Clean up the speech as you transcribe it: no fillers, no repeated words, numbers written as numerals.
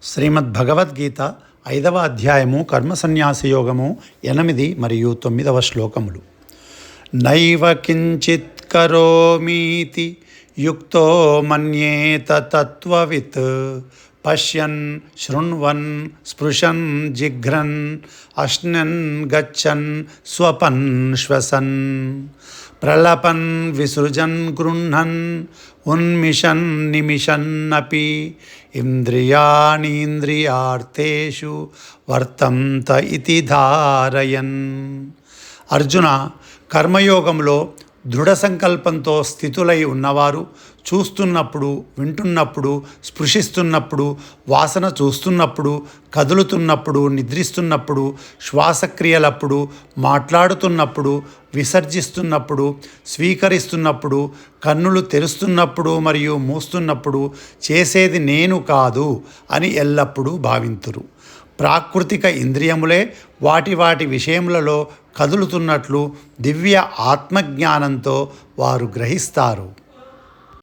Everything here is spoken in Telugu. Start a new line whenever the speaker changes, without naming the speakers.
శ్రీమద్భగవద్గీత 5వ అధ్యాయము కర్మ సన్యాస యోగము 8 మరియు 9వ శ్లోకములు. నైవ కించిత్ కరోమీతి యుక్తో మన్యేత తత్వవిత్ పశ్యన్ శృణ్వన్ స్పృశన్ జిఘ్రన్ అశ్నన్ గచ్చన్ స్వపన్ శ్వసన్ ప్రలపన్ విసృజన్ గృహ్ణన్ ఉన్మిషన్ నిమిషన్నపి ఇంద్రియాణీంద్రియార్థేషు వర్తంత ఇతి ధారయన్. అర్జున, కర్మయోగంలో దృఢ సంకల్పంతో స్థితులై ఉన్నవారు చూస్తున్నప్పుడు, వింటున్నప్పుడు, స్పృశిస్తున్నప్పుడు, వాసన చూస్తున్నప్పుడు, కదులుతున్నప్పుడు, నిద్రిస్తున్నప్పుడు, శ్వాసక్రియలప్పుడు, మాట్లాడుతున్నప్పుడు, విసర్జిస్తున్నప్పుడు, స్వీకరిస్తున్నప్పుడు, కన్నులు తెరుస్తున్నప్పుడు మరియు మూస్తున్నప్పుడు చేసేది నేను కాదు అని ఎల్లప్పుడూ భావింతురు. ప్రాకృతిక ఇంద్రియములే వాటి వాటి విషయములలో కదులుతున్నట్లు దివ్య ఆత్మజ్ఞానంతో వారు గ్రహిస్తారు.